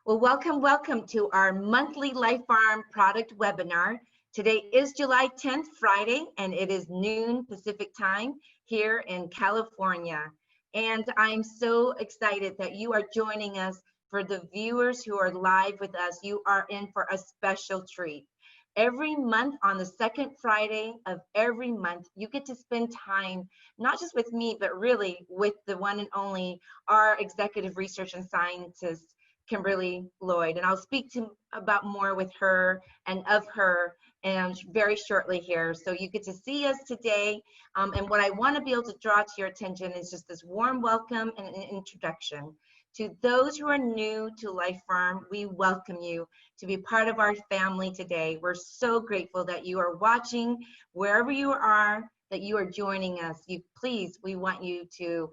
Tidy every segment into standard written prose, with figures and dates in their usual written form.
Well, welcome to our monthly Life Farm product webinar. Today is July 10th, Friday, and it is noon Pacific time here in California. And I'm so excited that you are joining us. For the viewers who are live with us, you are in for a special treat. Every month on the second Friday of every month, you get to spend time, not just with me, but really with the one and only, our executive research and scientist, Kimberly Lloyd, and I'll speak about more with her and of her and very shortly here. So you get to see us today, and what I want to be able to draw to your attention is just this warm welcome and an introduction. To those who are new to Life Farm, we welcome you to be part of our family today. We're so grateful that you are watching wherever you are, that you are joining us. Please, we want you to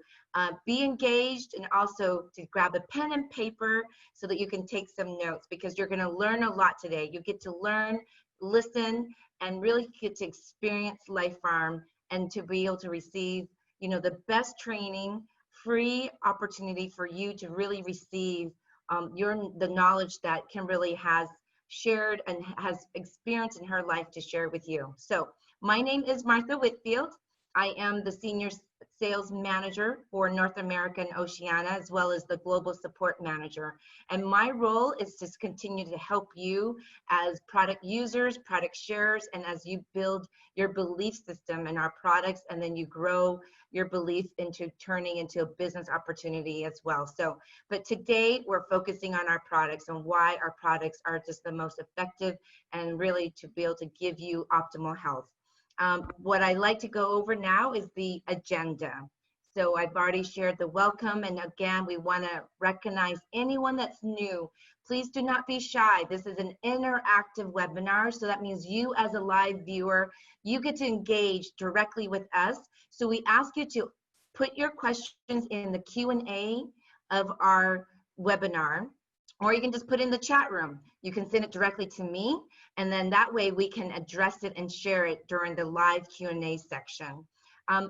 be engaged and also to grab a pen and paper so that you can take some notes, because you're going to learn a lot today. You get to learn, listen, and really get to experience Life Farm and to be able to receive, the best training, free opportunity for you to really receive the knowledge that Kimberly has shared and has experienced in her life to share with you. So my name is Martha Whitfield. I am the Senior Sales Manager for North America and Oceania, as well as the Global Support Manager. And my role is to continue to help you as product users, product sharers, and as you build your belief system in our products, and then you grow your belief into turning into a business opportunity as well. But today we're focusing on our products and why our products are just the most effective and really to be able to give you optimal health. What I like to go over now is the agenda. So I've already shared the welcome, and again, we want to recognize anyone that's new. Please do not be shy. This is an interactive webinar, so that means you as a live viewer, you get to engage directly with us. So we ask you to put your questions in the Q&A of our webinar, or you can just put in the chat room. You can send it directly to me, and then that way we can address it and share it during the live Q&A section.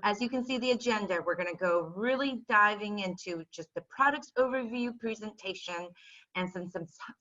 As you can see the agenda, we're going to go really diving into just the products overview presentation and some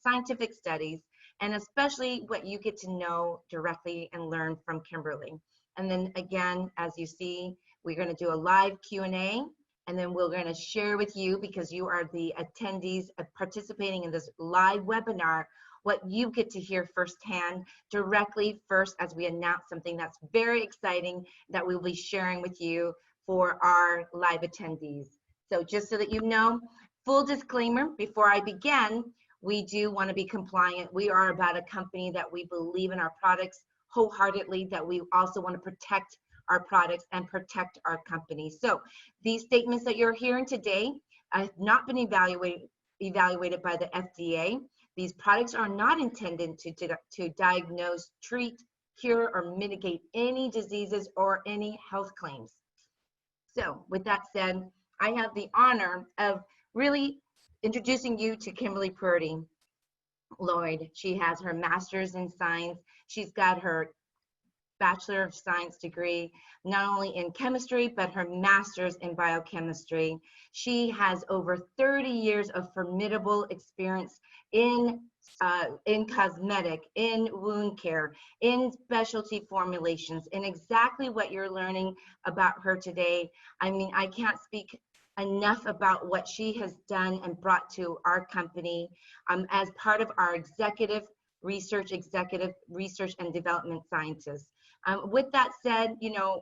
scientific studies, and especially what you get to know directly and learn from Kimberly. And then again, as you see, we're going to do a live Q&A, and then we're going to share with you, because you are the attendees participating in this live webinar, what you get to hear firsthand directly first as we announce something that's very exciting that we'll be sharing with you for our live attendees. So just so that you know, full disclaimer before I begin, we do want to be compliant. We are about a company that we believe in our products wholeheartedly, that we also want to protect our products and protect our company. So these statements that you're hearing today have not been evaluated by the FDA. These products are not intended to diagnose, treat, cure, or mitigate any diseases or any health claims. So with that said, I have the honor of really introducing you to Kimberly Purdy Lloyd. She has her master's in science. She's got her Bachelor of Science degree, not only in chemistry, but her master's in biochemistry. She has over 30 years of formidable experience in cosmetic, in wound care, in specialty formulations, and exactly what you're learning about her today. I mean, I can't speak enough about what she has done and brought to our company as part of our executive research and development scientists. With that said,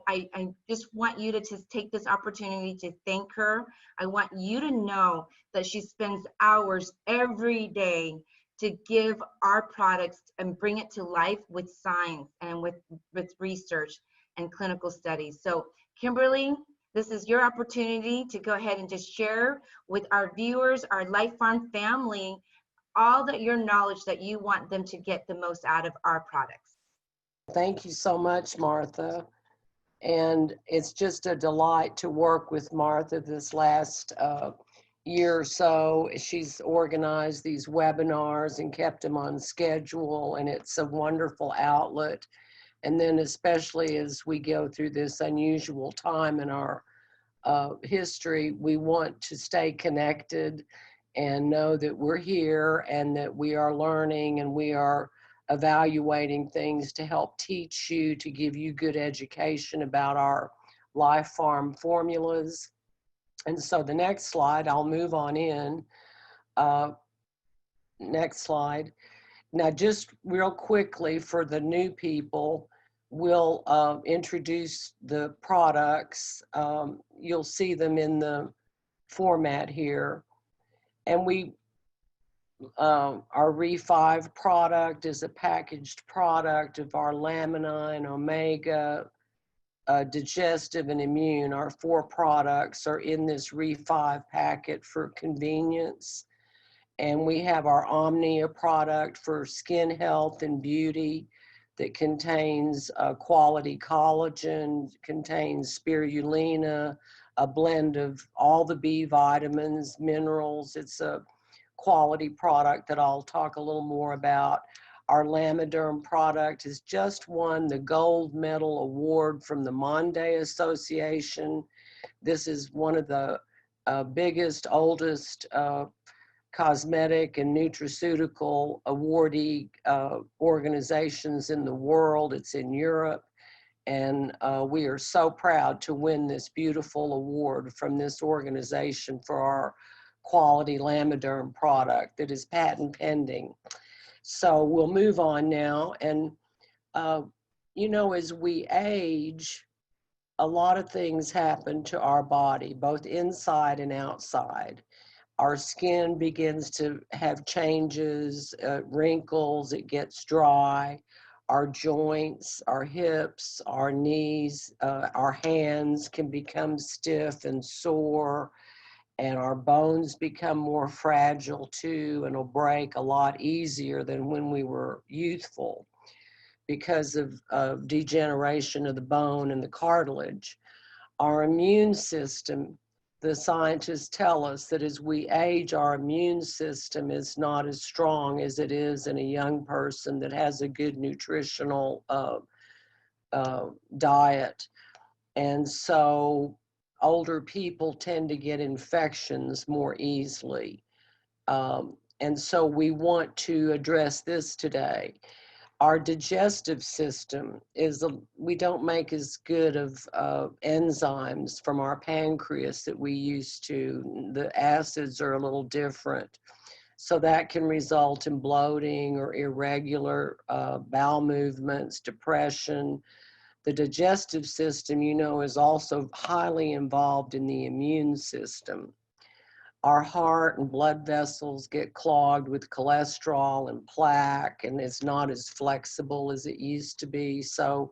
I just want you to just take this opportunity to thank her. I want you to know that she spends hours every day to give our products and bring it to life with science and with research and clinical studies. So Kimberly, this is your opportunity to go ahead and just share with our viewers, our Life Farm family, all that your knowledge that you want them to get the most out of our products. Thank you so much, Martha. And it's just a delight to work with Martha this last year or so. She's organized these webinars and kept them on schedule, and it's a wonderful outlet. And then especially as we go through this unusual time in our history, we want to stay connected and know that we're here and that we are learning and we are evaluating things to help teach you, to give you good education about our Life Farm formulas. And so the next slide, I'll move on in. Next slide. Now, just real quickly for the new people, we'll introduce the products. You'll see them in the format here. And our Re5 product is a packaged product of our Laminine, Omega, Digestive, and Immune. Our 4 products are in this Re5 packet for convenience. And we have our Omnia product for skin health and beauty that contains quality collagen, contains spirulina, a blend of all the B vitamins, minerals. It's a quality product that I'll talk a little more about. Our Lamiderm product has just won the gold medal award from the Monday Association. This is one of the biggest, oldest cosmetic and nutraceutical awardee organizations in the world. It's in Europe. And we are so proud to win this beautiful award from this organization for our quality Lamiderm product that is patent pending. So we'll move on now. And, you know, as we age, a lot of things happen to our body, both inside and outside. Our skin begins to have changes, wrinkles, it gets dry. Our joints, our hips, our knees, our hands can become stiff and sore, and our bones become more fragile too, and will break a lot easier than when we were youthful because of degeneration of the bone and the cartilage. Our immune system, the scientists tell us that as we age, our immune system is not as strong as it is in a young person that has a good nutritional diet. And so older people tend to get infections more easily. And so we want to address this today. Our digestive system we don't make as good of enzymes from our pancreas that we used to. The acids are a little different. So that can result in bloating or irregular bowel movements, depression. The digestive system, you know, is also highly involved in the immune system. Our heart and blood vessels get clogged with cholesterol and plaque, and it's not as flexible as it used to be. So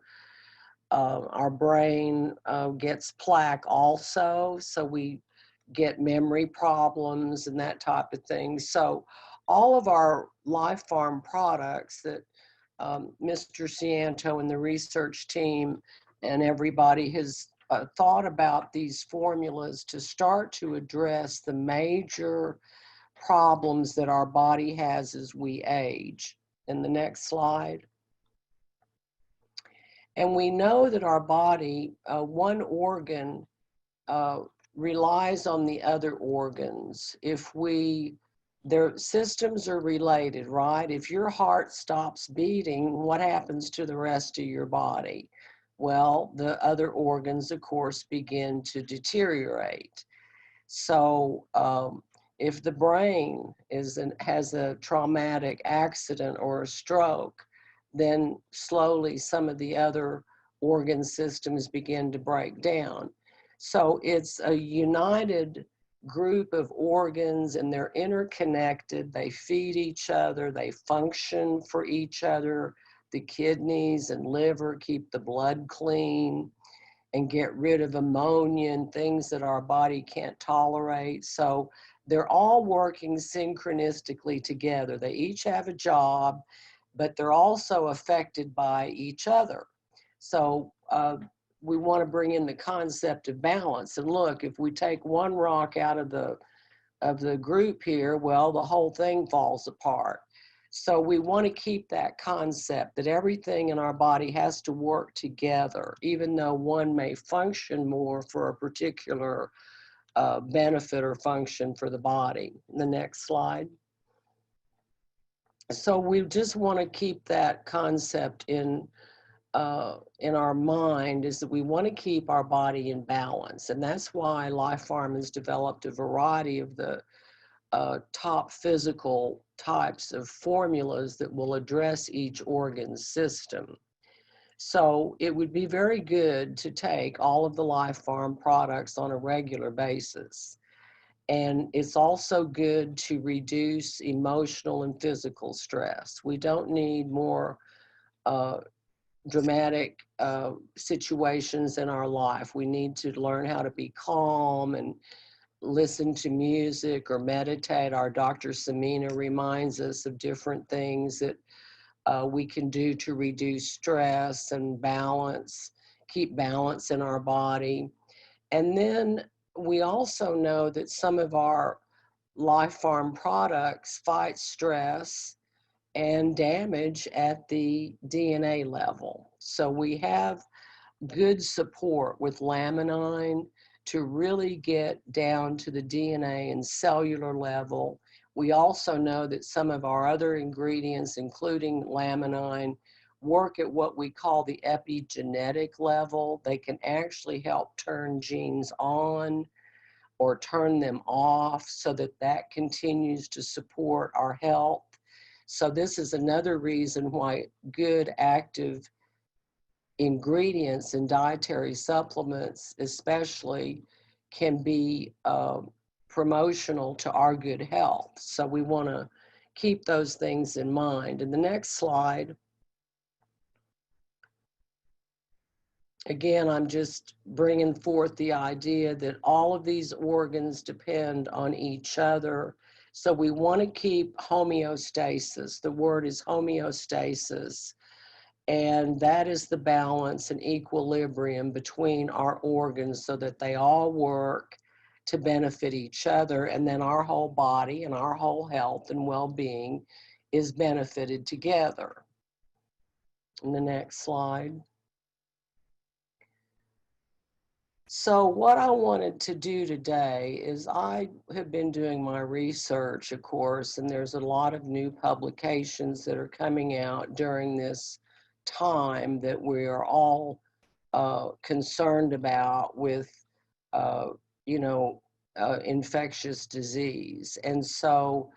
our brain gets plaque also, so we get memory problems and that type of thing. So all of our Life Farm products that Mr. Cianto and the research team and everybody has thought about these formulas to start to address the major problems that our body has as we age. In the next slide. And we know that our body, one organ relies on the other organs. Their systems are related, right? If your heart stops beating, what happens to the rest of your body? Well, the other organs, of course, begin to deteriorate. So if the brain has a traumatic accident or a stroke, then slowly some of the other organ systems begin to break down. So it's a united group of organs, and they're interconnected. They feed each other, they function for each other. The kidneys and liver keep the blood clean and get rid of ammonia and things that our body can't tolerate. So they're all working synchronistically together. They each have a job, but they're also affected by each other. So we want to bring in the concept of balance. And look, if we take one rock out of the group here, well, the whole thing falls apart. So we want to keep that concept that everything in our body has to work together, even though one may function more for a particular benefit or function for the body. The next slide. So we just want to keep that concept in our mind, is that we want to keep our body in balance. And that's why Life Farm has developed a variety of the top physical types of formulas that will address each organ system. So it would be very good to take all of the Life Farm products on a regular basis. And it's also good to reduce emotional and physical stress. We don't need more dramatic situations in our life. We need to learn how to be calm and listen to music or meditate. Our Dr. Samina reminds us of different things that we can do to reduce stress and balance, keep balance in our body. And then we also know that some of our Life Farm products fight stress and damage at the DNA level. So we have good support with laminine to really get down to the DNA and cellular level. We also know that some of our other ingredients, including laminine, work at what we call the epigenetic level. They can actually help turn genes on or turn them off so that that continues to support our health. So this is another reason why good active ingredients in dietary supplements especially can be promotional to our good health. So we want to keep those things in mind. In the next slide, again, I'm just bringing forth the idea that all of these organs depend on each other. So we want to keep homeostasis. The word is homeostasis. And that is the balance and equilibrium between our organs so that they all work to benefit each other. And then our whole body and our whole health and well-being is benefited together. In the next slide. So what I wanted to do today is I have been doing my research, of course, and there's a lot of new publications that are coming out during this time that we are all concerned about with, infectious disease. And so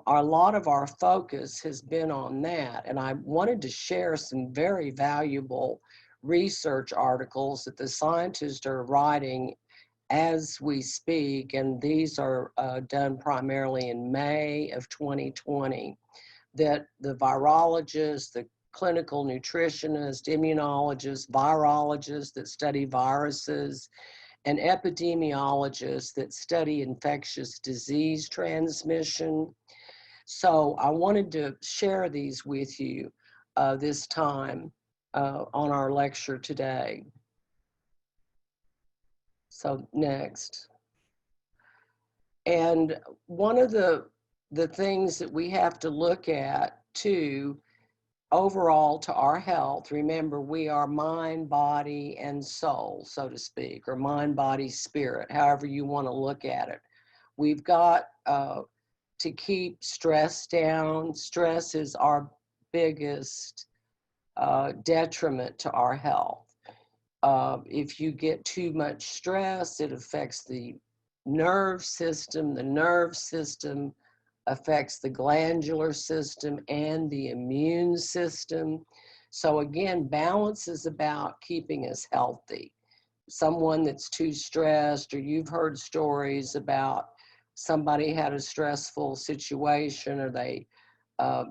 a lot of our focus has been on that. And I wanted to share some very valuable research articles that the scientists are writing as we speak, and these are done primarily in May of 2020, that the virologists, the clinical nutritionists, immunologists, virologists that study viruses, and epidemiologists that study infectious disease transmission. So I wanted to share these with you this time on our lecture today. So next. And one of the things that we have to look at too, overall to our health, remember we are mind, body, and soul, so to speak, or mind, body, spirit, however you want to look at it. We've got to keep stress down. Stress is our biggest detriment to our health. If you get too much stress, it affects the nerve system. The nerve system affects the glandular system and the immune system. So again, balance is about keeping us healthy. Someone that's too stressed, or you've heard stories about somebody had a stressful situation, or they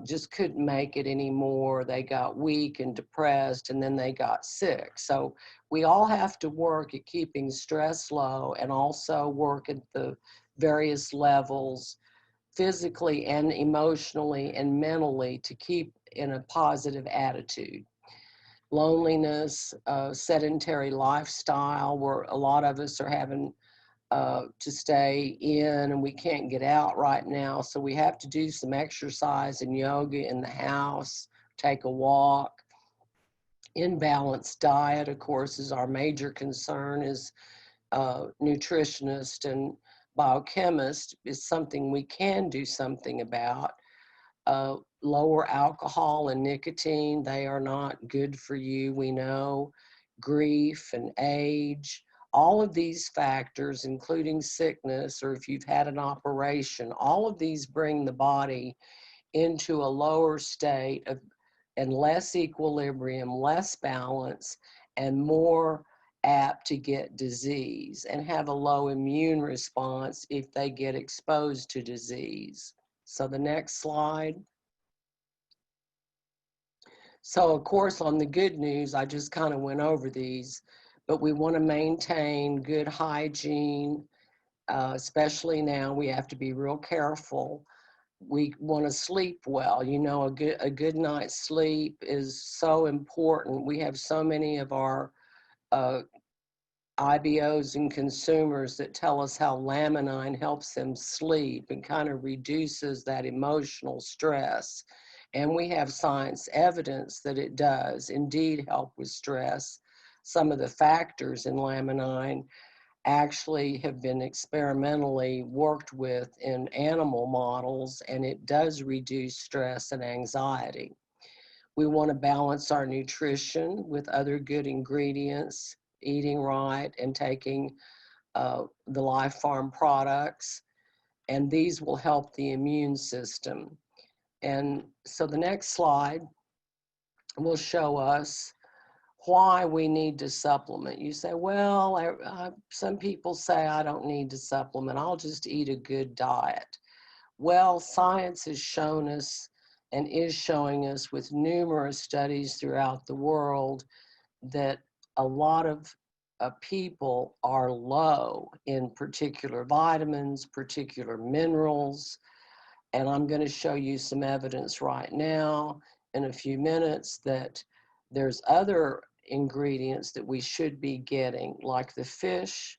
just couldn't make it anymore. They got weak and depressed, and then they got sick. So we all have to work at keeping stress low and also work at the various levels, physically and emotionally and mentally, to keep in a positive attitude. Loneliness, sedentary lifestyle, where a lot of us are having to stay in and we can't get out right now. So we have to do some exercise and yoga in the house, take a walk. Imbalanced diet, of course, is our major concern, is nutritionist and biochemist, is something we can do something about. Lower alcohol and nicotine, they are not good for you, we know. Grief and age, all of these factors, including sickness, or if you've had an operation, all of these bring the body into a lower state of and less equilibrium, less balance, and more apt to get disease and have a low immune response if they get exposed to disease. So the next slide. So of course, on the good news, I just kind of went over these, but we want to maintain good hygiene, especially now. We have to be real careful. We want to sleep well. You know, a good night's sleep is so important. We have so many of our IBOs and consumers that tell us how Laminine helps them sleep and kind of reduces that emotional stress. And we have science evidence that it does indeed help with stress. Some of the factors in Laminine actually have been experimentally worked with in animal models, and it does reduce stress and anxiety. We want to balance our nutrition with other good ingredients, eating right and taking the Life Farm products, and these will help the immune system. And so the next slide will show us why we need to supplement. You say, well, some people say I don't need to supplement, I'll just eat a good diet. Well, science has shown us and is showing us with numerous studies throughout the world that a lot of people are low in particular vitamins, particular minerals, and I'm going to show you some evidence right now in a few minutes that there's other ingredients that we should be getting, like the fish,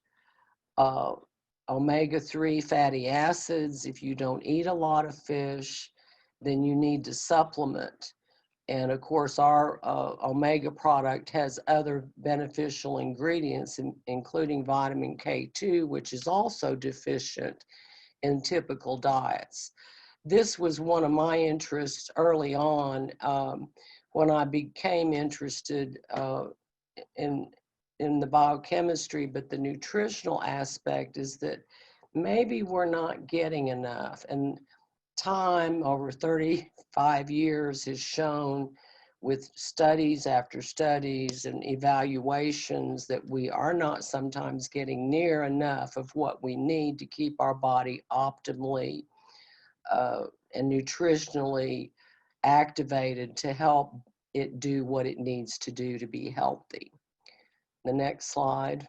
omega-3 fatty acids. If you don't eat a lot of fish, then you need to supplement. And of course, our omega product has other beneficial ingredients, including vitamin K2, which is also deficient in typical diets. This was one of my interests early on when I became interested in the biochemistry, but the nutritional aspect is that maybe we're not getting enough. And time over 35 years has shown with studies after studies and evaluations that we are not sometimes getting near enough of what we need to keep our body optimally and nutritionally activated to help it do what it needs to do to be healthy. The next slide.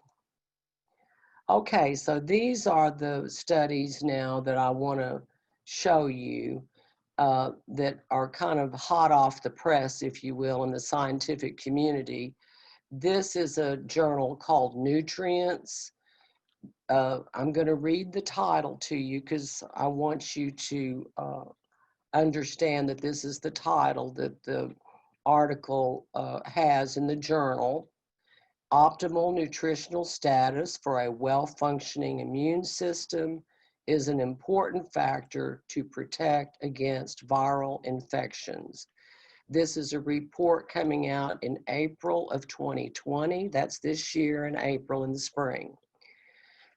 Okay, so these are the studies now that I want to show you that are kind of hot off the press, if you will, in the scientific community. This is a journal called Nutrients. I'm going to read the title to you because I want you to understand that this is the title that the article has in the journal. Optimal nutritional status for a well-functioning immune system is an important factor to protect against viral infections. This is a report coming out in April of 2020. That's this year in April in the spring.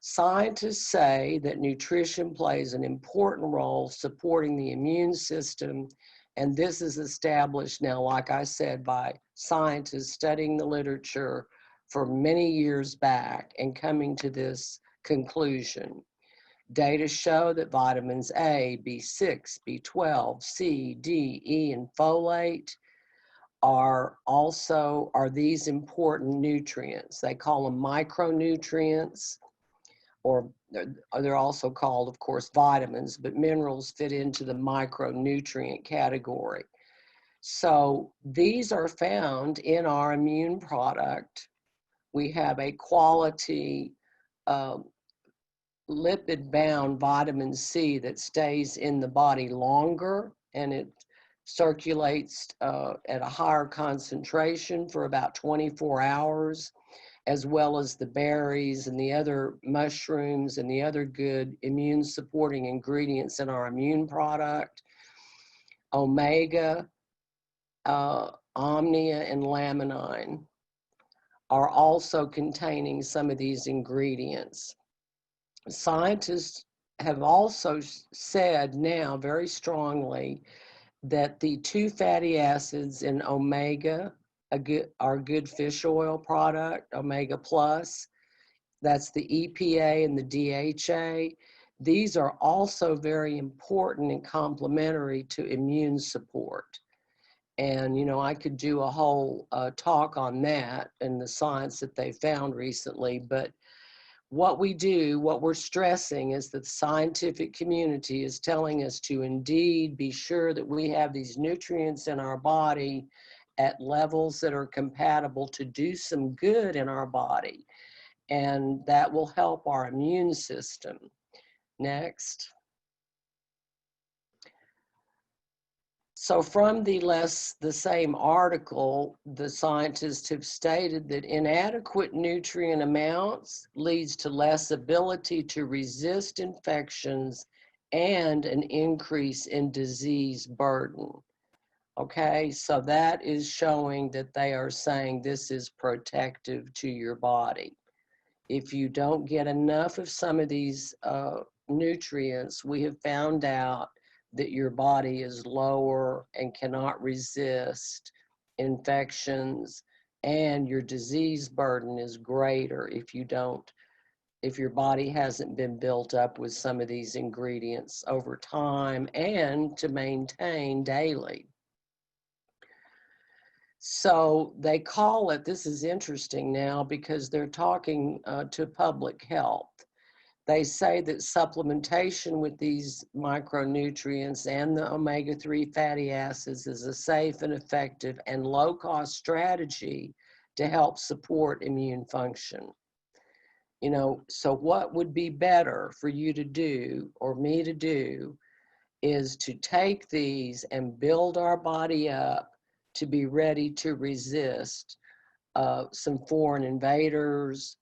Scientists say that nutrition plays an important role supporting the immune system, and this is established now, like I said, by scientists studying the literature for many years back and coming to this conclusion. Data show that vitamins A, B6, B12, C, D, E, and folate are these important nutrients. They call them micronutrients, or they're also called, of course, vitamins, but minerals fit into the micronutrient category. So these are found in our immune product. We have a quality lipid-bound vitamin C that stays in the body longer, and it circulates at a higher concentration for about 24 hours. as well as the berries and the other mushrooms and the other good immune supporting ingredients in our immune product. Omega, Omnia, and Laminine are also containing some of these ingredients. Scientists have also said now very strongly that the 2 fatty acids in omega, our good fish oil product, Omega Plus, that's the EPA and the DHA. These are also very important and complementary to immune support. And, you know, I could do a whole talk on that and the science that they found recently. But what we're stressing is that the scientific community is telling us to indeed be sure that we have these nutrients in our body at levels that are compatible to do some good in our body. And that will help our immune system. Next. So from the same article, the scientists have stated that inadequate nutrient amounts leads to less ability to resist infections and an increase in disease burden. Okay, so that is showing that they are saying this is protective to your body. If you don't get enough of some of these nutrients, we have found out that your body is lower and cannot resist infections, and your disease burden is greater if your body hasn't been built up with some of these ingredients over time and to maintain daily. So they call it, this is interesting now because they're talking to public health. They say that supplementation with these micronutrients and the omega-3 fatty acids is a safe and effective and low-cost strategy to help support immune function. You know, so what would be better for you to do or me to do is to take these and build our body up to be ready to resist some foreign invaders,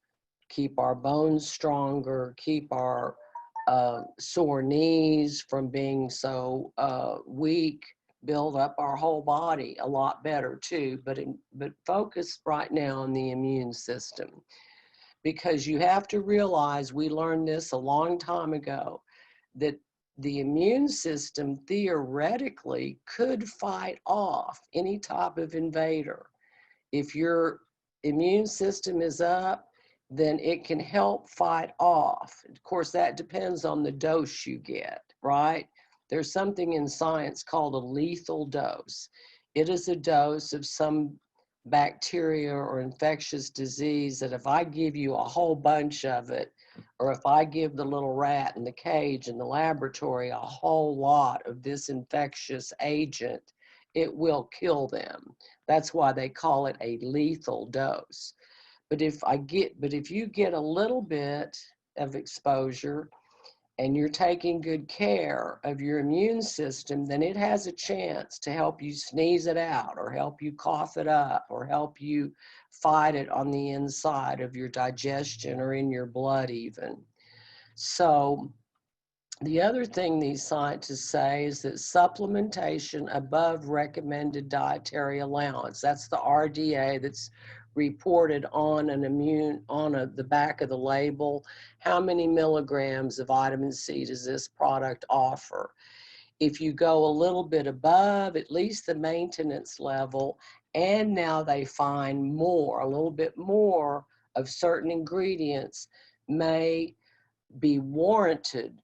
keep our bones stronger, keep our sore knees from being so weak, build up our whole body a lot better too, but focus right now on the immune system. Because you have to realize, we learned this a long time ago, that the immune system theoretically could fight off any type of invader. If your immune system is up, then it can help fight off. Of course, that depends on the dose you get, right? There's something in science called a lethal dose. It is a dose of some bacteria or infectious disease that if I give you a whole bunch of it, or if I give the little rat in the cage in the laboratory a whole lot of this infectious agent, it will kill them. That's why they call it a lethal dose. But if you get a little bit of exposure and you're taking good care of your immune system, then it has a chance to help you sneeze it out or help you cough it up or help you fight it on the inside of your digestion or in your blood even. So the other thing these scientists say is that supplementation above recommended dietary allowance, that's the RDA that's reported on the back of the label. How many milligrams of vitamin C does this product offer? If you go a little bit above, at least the maintenance level, and now they find more, a little bit more of certain ingredients may be warranted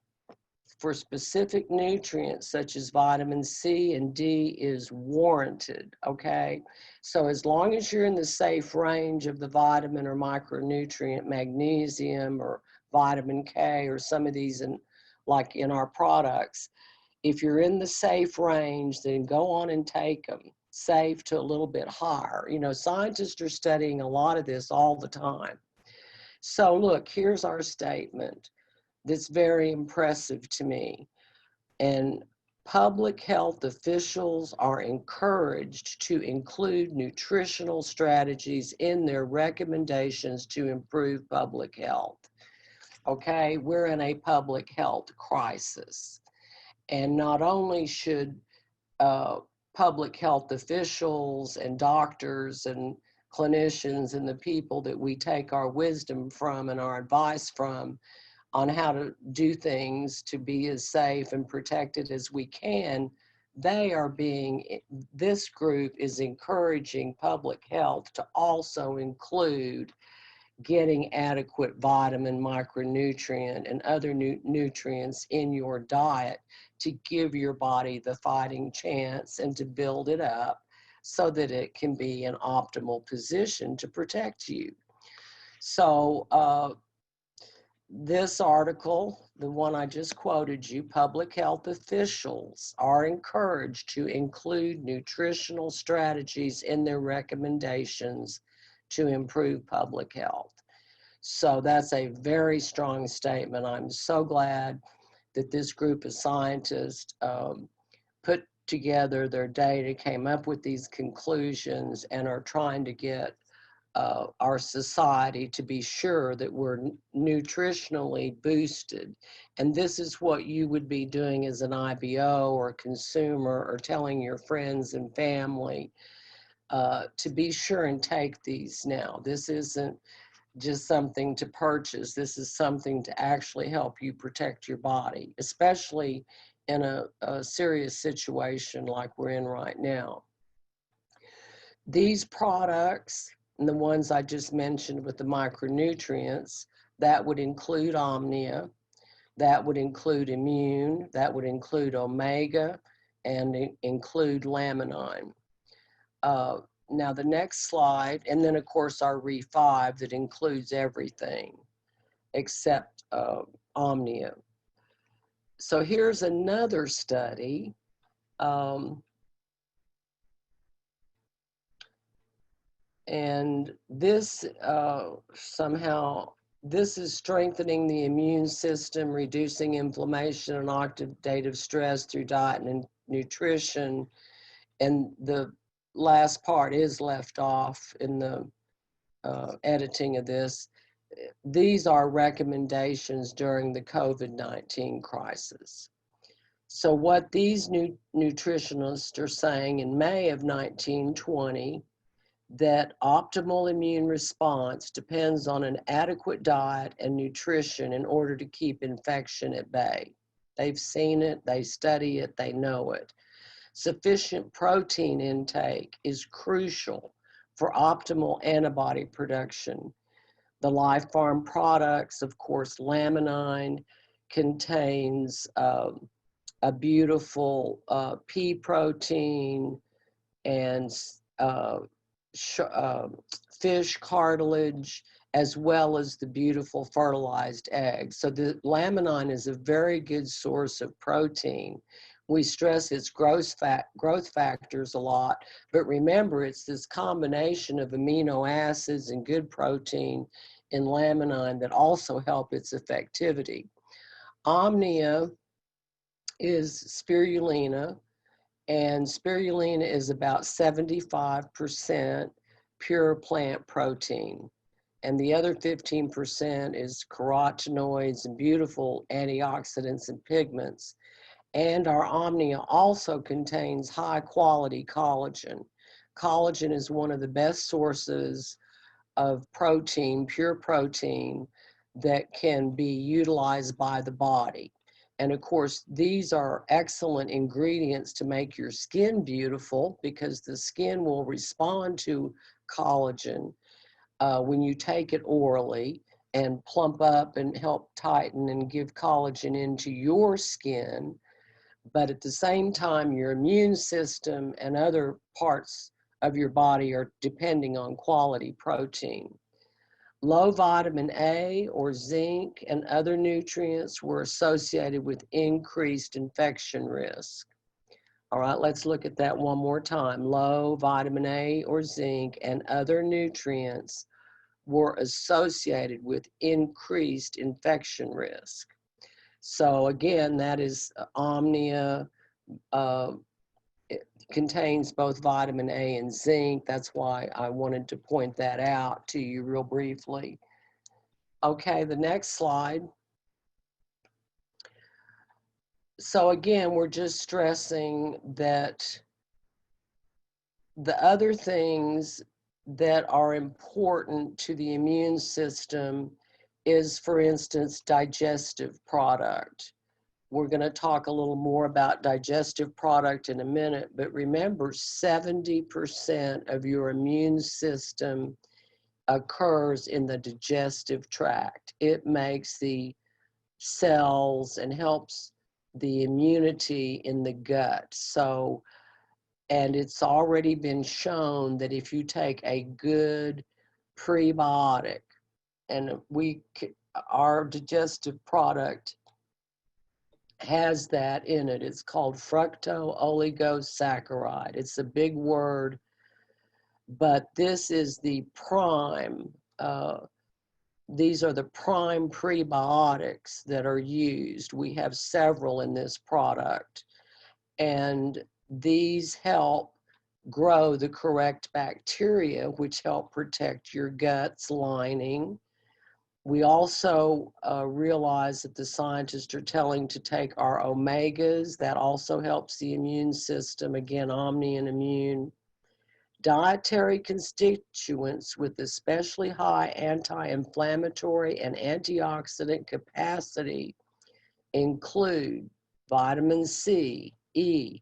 for specific nutrients such as vitamin C and D is warranted, okay? So as long as you're in the safe range of the vitamin or micronutrient, magnesium or vitamin K or some of these like in our products, if you're in the safe range, then go on and take them, safe to a little bit higher. You know, scientists are studying a lot of this all the time. So look, here's our statement that's very impressive to me. And public health officials are encouraged to include nutritional strategies in their recommendations to improve public health. Okay, we're in a public health crisis. And not only should public health officials and doctors and clinicians and the people that we take our wisdom from and our advice from on how to do things to be as safe and protected as we can, this group is encouraging public health to also include getting adequate vitamin, micronutrient, and other nutrients in your diet to give your body the fighting chance and to build it up so that it can be an optimal position to protect you. So this article, the one I just quoted you, public health officials are encouraged to include nutritional strategies in their recommendations to improve public health. So that's a very strong statement. I'm so glad that this group of scientists put together their data, came up with these conclusions, and are trying to get our society to be sure that we're nutritionally boosted. And this is what you would be doing as an IBO or a consumer, or telling your friends and family to be sure and take these now. This isn't just something to purchase. This is something to actually help you protect your body, especially in a serious situation like we're in right now. These products, and the ones I just mentioned with the micronutrients, that would include Omnia, that would include Immune, that would include Omega, and include Laminine. Now the next slide, and then of course our Re5 that includes everything except Omnia. So here's another study. And this this is strengthening the immune system, reducing inflammation and oxidative stress through diet and nutrition. And the last part is left off in the editing of this. These are recommendations during the COVID-19 crisis. So what these nutritionists are saying in May of 1920, that optimal immune response depends on an adequate diet and nutrition in order to keep infection at bay. They've seen it, they study it, they know it. Sufficient protein intake is crucial for optimal antibody production. The Life Farm products, of course, Laminine contains a beautiful pea protein and fish cartilage, as well as the beautiful fertilized eggs. So the Laminine is a very good source of protein. We stress its growth factors a lot, but remember, it's this combination of amino acids and good protein in Laminine that also help its effectivity. Omnia is spirulina, and spirulina is about 75% pure plant protein. And the other 15% is carotenoids and beautiful antioxidants and pigments. And our Omnia also contains high quality collagen. Collagen is one of the best sources of protein, pure protein, that can be utilized by the body. And of course, these are excellent ingredients to make your skin beautiful, because the skin will respond to collagen when you take it orally and plump up and help tighten and give collagen into your skin. But at the same time, your immune system and other parts of your body are depending on quality protein. Low vitamin A or zinc and other nutrients were associated with increased infection risk. All right, let's look at that one more time. Low vitamin A or zinc and other nutrients were associated with increased infection risk. So again, that is Omnia, uh, it contains both vitamin A and zinc. That's why I wanted to point that out to you real briefly. Okay, the next slide. So again, we're just stressing that the other things that are important to the immune system is, for instance, digestive product. We're going to talk a little more about digestive product in a minute, but remember, 70% of your immune system occurs in the digestive tract. It makes the cells and helps the immunity in the gut. So, and it's already been shown that if you take a good prebiotic, and our digestive product has that in it. It's called fructooligosaccharides. It's a big word, but this is the prime. These are the prime prebiotics that are used. We have several in this product, and these help grow the correct bacteria, which help protect your gut's lining. We also realize that the scientists are telling to take our omegas. That also helps the immune system. Again, Omnia and Immune. Dietary constituents with especially high anti-inflammatory and antioxidant capacity include vitamin C, E,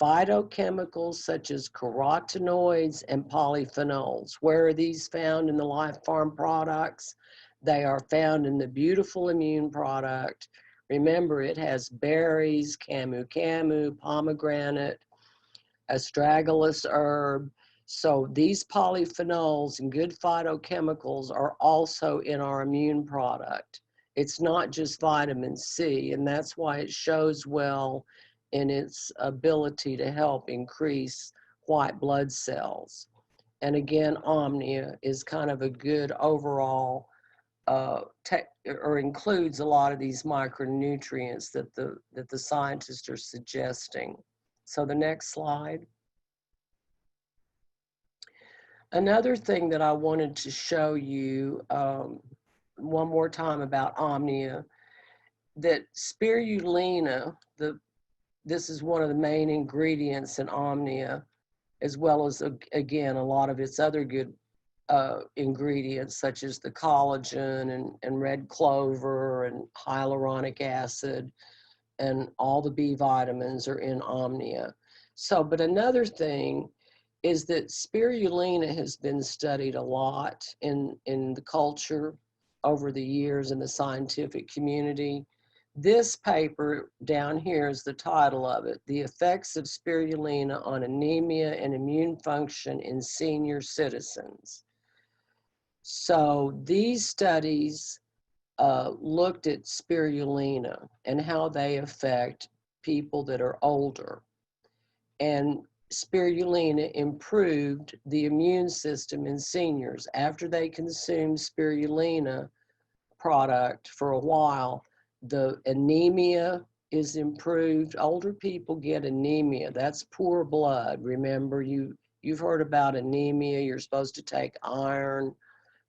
phytochemicals such as carotenoids and polyphenols. Where are these found in the Life Farm products? They are found in the Beautiful Immune product. Remember, it has berries, camu, pomegranate, astragalus herb. So these polyphenols and good phytochemicals are also in our immune product. It's not just vitamin C, and that's why it shows well in its ability to help increase white blood cells. And again, Omnia is kind of a good overall, or includes a lot of these micronutrients that the scientists are suggesting. So the next slide. Another thing that I wanted to show you one more time about Omnia, that spirulina, this is one of the main ingredients in Omnia, as well as, again, a lot of its other good ingredients, such as the collagen and red clover and hyaluronic acid, and all the B vitamins are in Omnia. So, but another thing is that spirulina has been studied a lot in the culture over the years in the scientific community. This paper down here is the title of it, The Effects of Spirulina on Anemia and Immune Function in Senior Citizens. So these studies looked at spirulina and how they affect people that are older. And spirulina improved the immune system in seniors. After they consumed spirulina product for a while, the anemia is improved. Older people get anemia. That's poor blood. Remember, you've heard about anemia. You're supposed to take iron.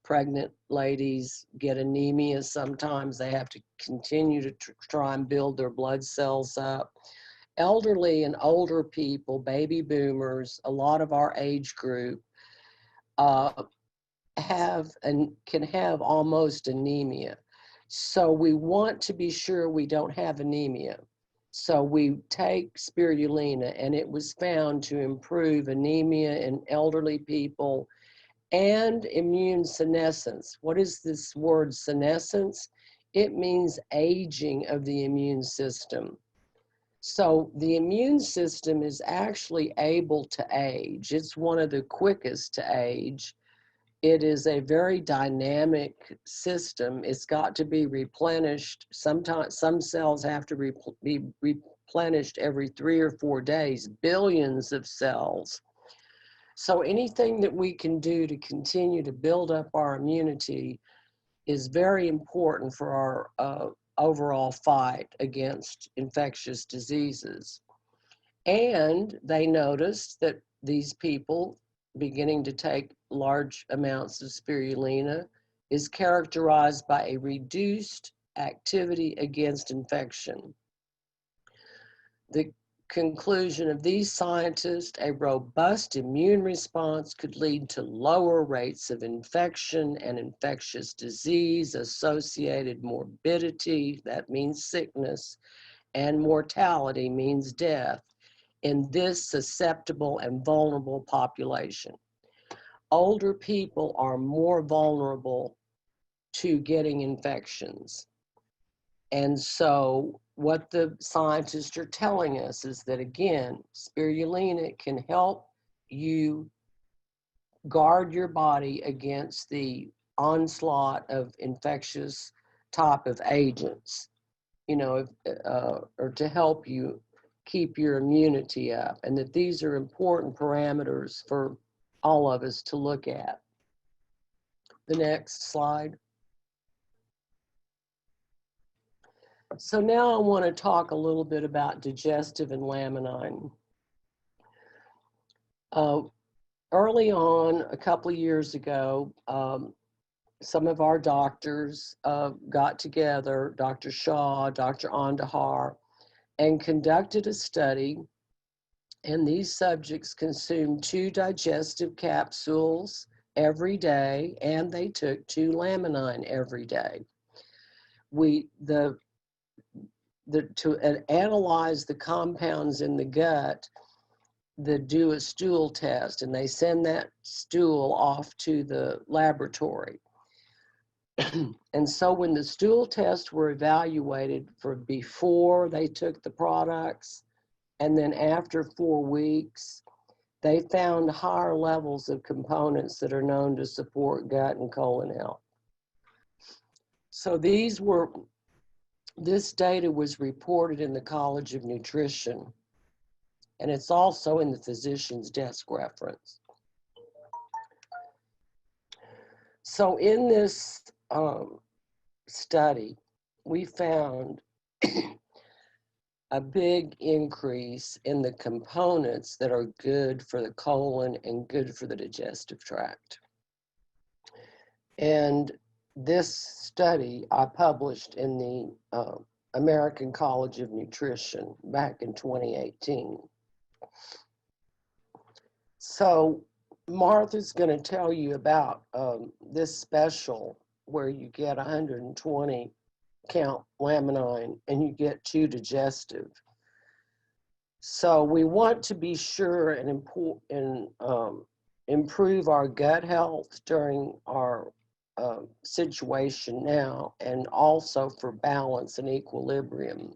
Pregnant ladies get anemia sometimes. They have to continue to try and build their blood cells up. Elderly and older people, baby boomers, a lot of our age group have and can have almost anemia. So we want to be sure we don't have anemia. So we take spirulina, and it was found to improve anemia in elderly people and immune senescence. What is this word senescence? It means aging of the immune system. So the immune system is actually able to age. It's one of the quickest to age. It is a very dynamic system. It's got to be replenished. Sometimes some cells have to be replenished every 3 or 4 days, billions of cells. So anything that we can do to continue to build up our immunity is very important for our overall fight against infectious diseases. And they noticed that these people beginning to take large amounts of spirulina is characterized by a reduced activity against infection. The conclusion of these scientists, a robust immune response could lead to lower rates of infection and infectious disease, associated morbidity, that means sickness, and mortality means death in this susceptible and vulnerable population. Older people are more vulnerable to getting infections. And so what the scientists are telling us is that, again, spirulina can help you guard your body against the onslaught of infectious type of agents, or to help you keep your immunity up, and that these are important parameters for all of us to look at. The next slide. So now I want to talk a little bit about digestive and laminine. Early on, a couple of years ago, some of our doctors got together, Dr. Shaw, Dr. Andahar, and conducted a study. And these subjects consumed 2 digestive capsules every day, and they took 2 laminine every day. To analyze the compounds in the gut, they do a stool test, and they send that stool off to the laboratory. And so when the stool tests were evaluated for before they took the products, and then after 4 weeks, they found higher levels of components that are known to support gut and colon health. So this data was reported in the College of Nutrition, and it's also in the physician's desk reference. So in this study, we found a big increase in the components that are good for the colon and good for the digestive tract. And this study I published in the American College of Nutrition back in 2018. So Martha's going to tell you about this special where you get 120 count laminine and you get 2 digestive. So we want to be sure and improve our gut health during our situation now, and also for balance and equilibrium.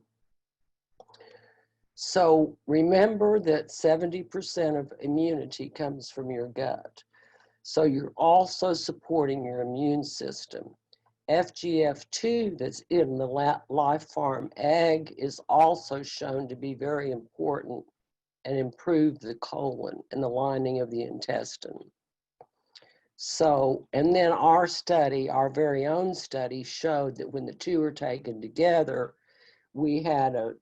So remember that 70% of immunity comes from your gut. So you're also supporting your immune system. FGF2 that's in the Life Farm egg is also shown to be very important and improve the colon and the lining of the intestine. So, and then our study, our very own study, showed that when the 2 are taken together, we had a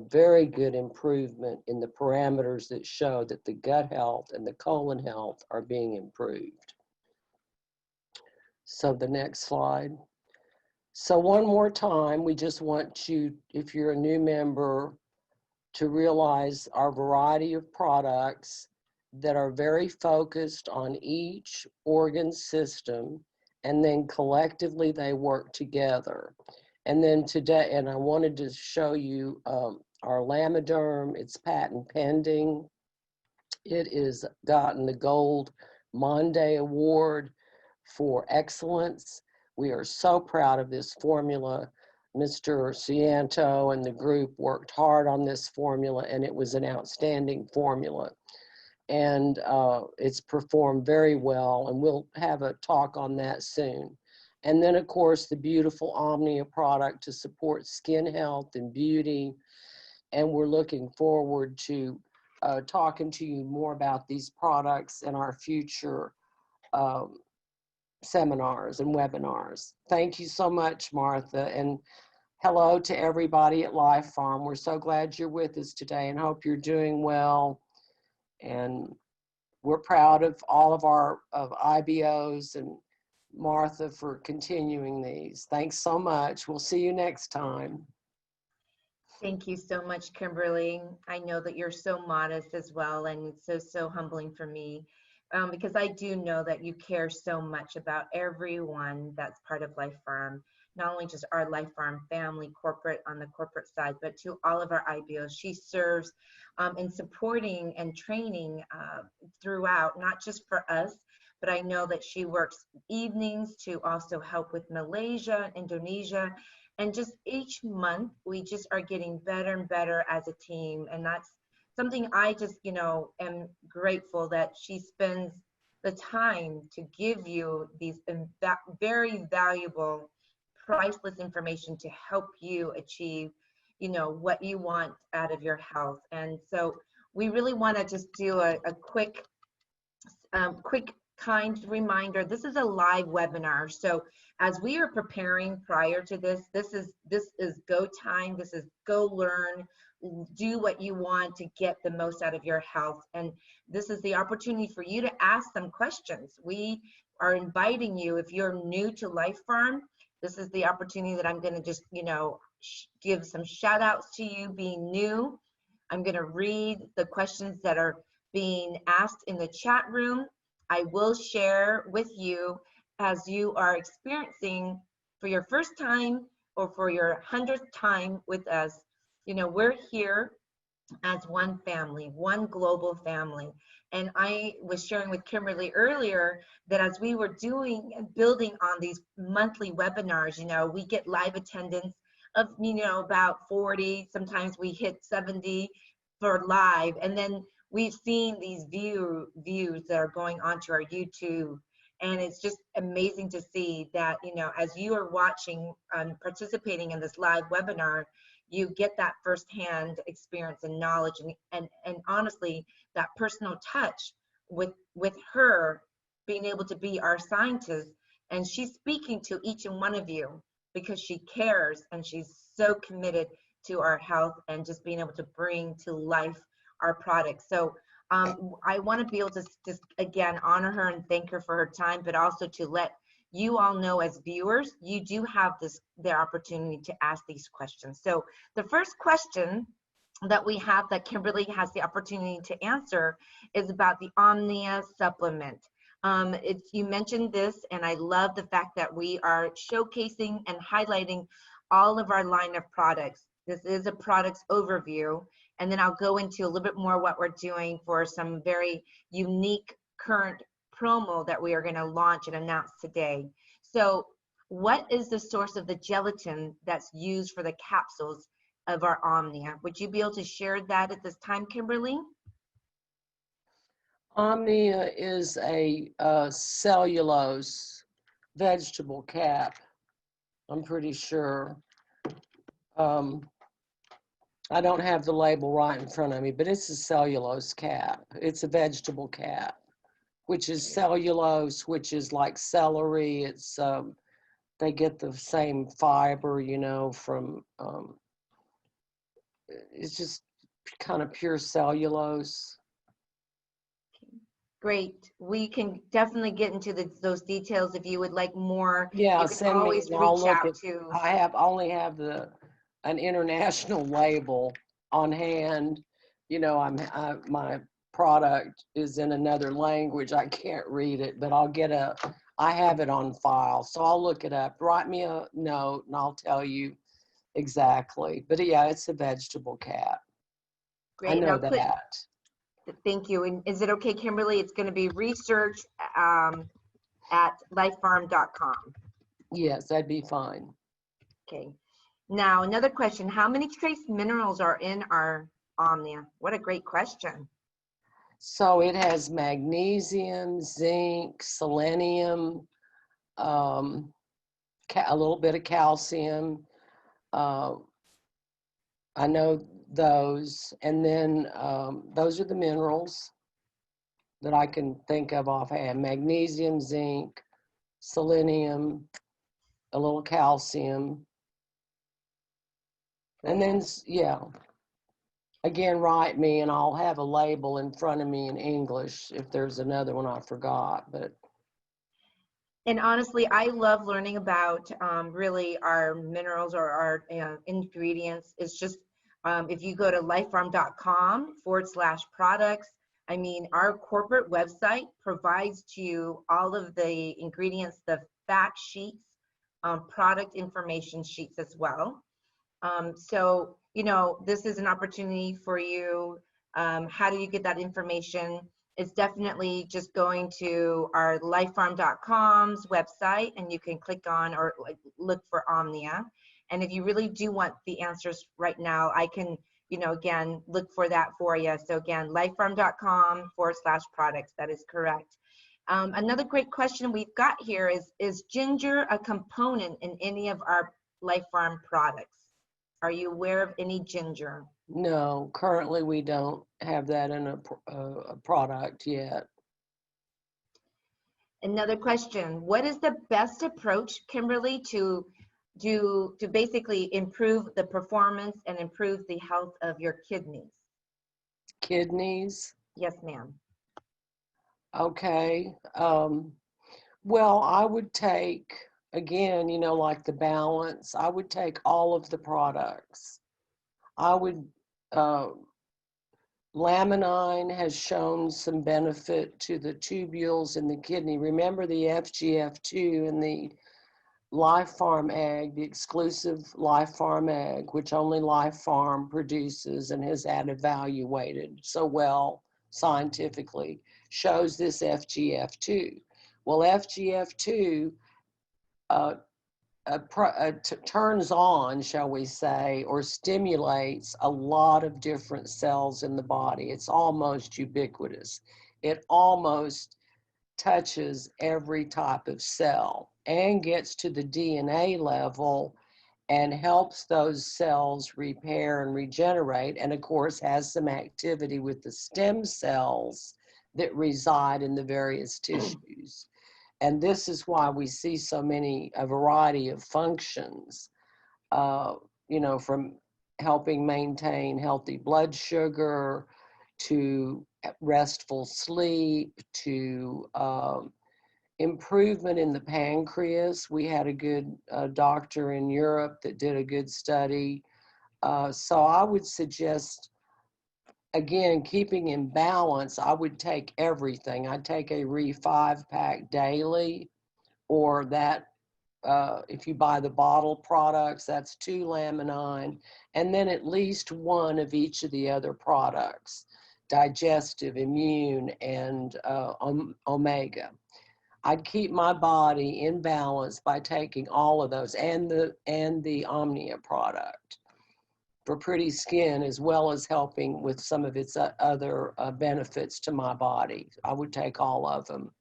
very good improvement in the parameters that show that the gut health and the colon health are being improved. So the next slide. So one more time, we just want you, if you're a new member, to realize our variety of products that are very focused on each organ system, and then collectively they work together. And then today, and I wanted to show you our Lamiderm. It's patent pending. It has gotten the Gold Monday Award for excellence. We are so proud of this formula. Mr. Cianto and the group worked hard on this formula, and it was an outstanding formula. And it's performed very well, and we'll have a talk on that soon. And then, of course, the beautiful Omnia product to support skin health and beauty. And we're looking forward to talking to you more about these products in our future seminars and webinars. Thank you so much, Martha. And hello to everybody at Life Farm. We're so glad you're with us today and hope you're doing well. And we're proud of all of our IBOs and Martha for continuing these. Thanks so much. We'll see you next time. Thank you so much, Kimberly. I know that you're so modest as well, and it's so humbling for me because I do know that you care so much about everyone that's part of Life Farm, not only just our Life Farm family, corporate on the corporate side, but to all of our IBOs. She serves in supporting and training throughout, not just for us, but I know that she works evenings to also help with Malaysia, Indonesia, and just each month we just are getting better and better as a team. And that's something I just, am grateful that she spends the time to give you these very valuable, priceless information to help you achieve, what you want out of your health. And so we really want to just do a quick kind reminder. This is a live webinar. So as we are preparing prior to this is go time. This is go learn, do what you want to get the most out of your health. And this is the opportunity for you to ask some questions. We are inviting you, if you're new to Life Farm, this is the opportunity that I'm going to just, give some shout outs to you being new. I'm going to read the questions that are being asked in the chat room. I will share with you as you are experiencing for your first time or for your 100th time with us. We're here as one family, one global family. And I was sharing with Kimberly earlier that as we were doing and building on these monthly webinars, we get live attendance of, about 40, sometimes we hit 70 for live. And then we've seen these views that are going onto our YouTube. And it's just amazing to see that, as you are watching, participating in this live webinar, you get that firsthand experience and knowledge and honestly, that personal touch with her being able to be our scientist. And she's speaking to each and one of you because she cares and she's so committed to our health and just being able to bring to life our products. So I want to be able to just again honor her and thank her for her time, but also to let you all know as viewers, you do have the opportunity to ask these questions. So the first question that we have that Kimberly has the opportunity to answer is about the Omnia supplement. You mentioned this, and I love the fact that we are showcasing and highlighting all of our line of products. This is a products overview, and then I'll go into a little bit more what we're doing for some very unique current promo that we are going to launch and announce today. So what is the source of the gelatin that's used for the capsules of our Omnia? Would you be able to share that at this time, Kimberly? Omnia is a cellulose vegetable cap, I'm pretty sure. I don't have the label right in front of me, but it's a cellulose cap. It's a vegetable cap, which is cellulose, which is like celery. It's they get the same fiber, from it's just kind of pure cellulose. Great. We can definitely get into those details if you would like more. Yeah, you can send always me. I'll reach look out at. to. I only have an international label on hand. My product is in another language. I can't read it, but I have it on file, so I'll look it up. Write me a note and I'll tell you exactly. But yeah, it's a vegetable cap. Great. I know that. Thank you. And is it okay, Kimberly? It's going to be research at lifefarm.com. Yes, that'd be fine. Okay. Now, another question. How many trace minerals are in our Omnia? What a great question. So it has magnesium, zinc, selenium, a little bit of calcium. I know those. And then those are the minerals that I can think of offhand. Magnesium, zinc, selenium, a little calcium. And then, yeah, again, write me and I'll have a label in front of me in English if there's another one I forgot, but And honestly, I love learning about really our minerals or our ingredients. It's just, if you go to lifefarm.com/products, I mean, our corporate website provides to you all of the ingredients, the fact sheets, product information sheets as well. So, this is an opportunity for you. How do you get that information? It's definitely just going to our lifefarm.com's website, and you can click on or look for Omnia. And if you really do want the answers right now, I can, again, look for that for you. So again, lifefarm.com/products. That is correct. Another great question we've got here is ginger a component in any of our Life Farm products? Are you aware of any ginger? no, currently we don't have that in a product yet. Another question, what is the best approach, Kimberly, to basically improve the performance and improve the health of your kidneys? Kidneys? Yes, ma'am. Okay. Well, I would take, again, like the balance, I would take all of the products. I would, Laminine has shown some benefit to the tubules in the kidney. Remember the FGF2 in the Life Farm egg, the exclusive Life Farm egg, which only Life Farm produces and has had evaluated so well scientifically, shows this FGF2. Well, FGF2 turns on, shall we say, or stimulates a lot of different cells in the body. It's almost ubiquitous. It almost touches every type of cell and gets to the DNA level and helps those cells repair and regenerate, and of course has some activity with the stem cells that reside in the various tissues. And this is why we see a variety of functions, from helping maintain healthy blood sugar to restful sleep to improvement in the pancreas. We had a good doctor in Europe that did a good study. So I would suggest, again, keeping in balance, I would take everything. I'd take a Re5-pack daily, or that, if you buy the bottle products, that's 2 Laminine, and then at least 1 of each of the other products, digestive, immune, and omega. I'd keep my body in balance by taking all of those and the Omnia product for pretty skin, as well as helping with some of its other benefits to my body. I would take all of them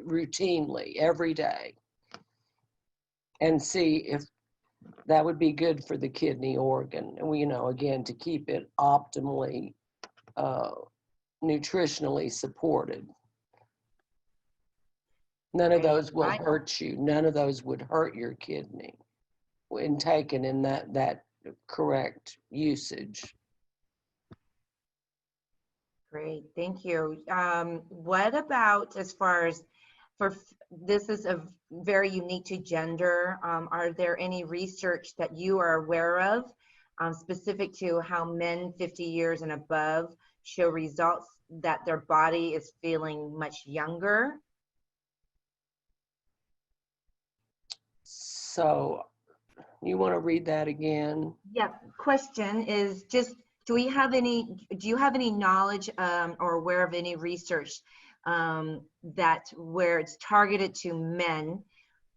routinely every day and see if that would be good for the kidney organ. And we, again, to keep it optimally nutritionally supported. None of those will hurt you. None of those would hurt your kidney when taken in that correct usage. Great, thank you. What about as far as this is very unique to gender. Are there any research that you are aware of specific to how men 50 years and above show results that their body is feeling much younger? So you want to read that again? Yeah, question is just, do you have any knowledge or aware of any research that where it's targeted to men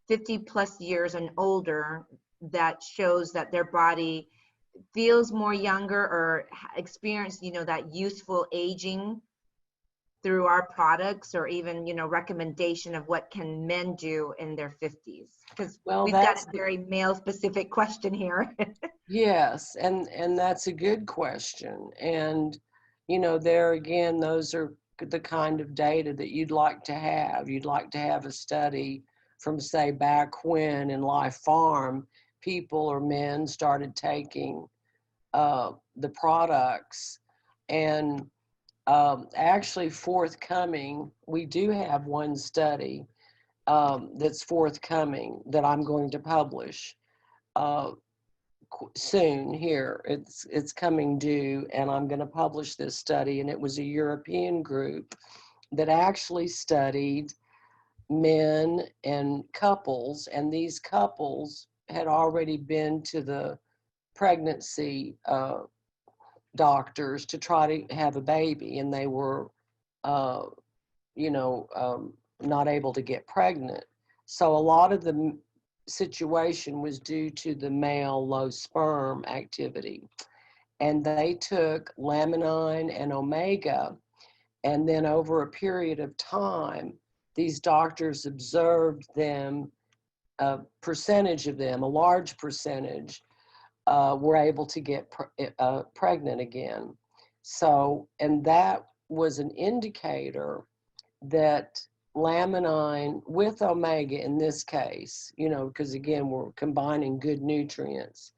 50 plus years and older that shows that their body feels more younger or experience, that youthful aging through our products, or even, recommendation of what can men do in their 50s? Because we've got a very male specific question here. Yes, and that's a good question. And, there again, those are the kind of data that you'd like to have. You'd like to have a study from, say, back when in Life Farm, people or men started taking the products. And actually forthcoming, we do have one study that's forthcoming that I'm going to publish soon here. It's coming due, and I'm going to publish this study. And it was a European group that actually studied men and couples, and these couples had already been to the pregnancy doctors to try to have a baby, and they were, you know, not able to get pregnant. So a lot of the situation was due to the male low sperm activity. And they took Laminine and Omega, and then over a period of time, these doctors observed them, a percentage of them, a large percentage, were able to get pregnant again. So, and that was an indicator that Laminine with Omega in this case, you know, because again, we're combining good nutrients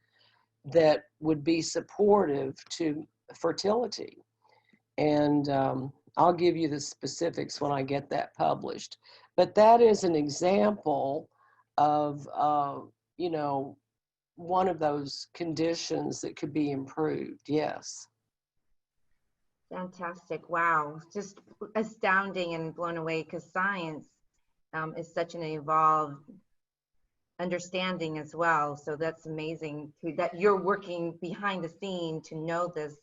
that would be supportive to fertility. And I'll give you the specifics when I get that published. But that is an example of, you know, one of those conditions that could be improved. Yes. Fantastic. Wow. Just astounding and blown away, because science is such an evolved understanding as well. So that's amazing that you're working behind the scene to know this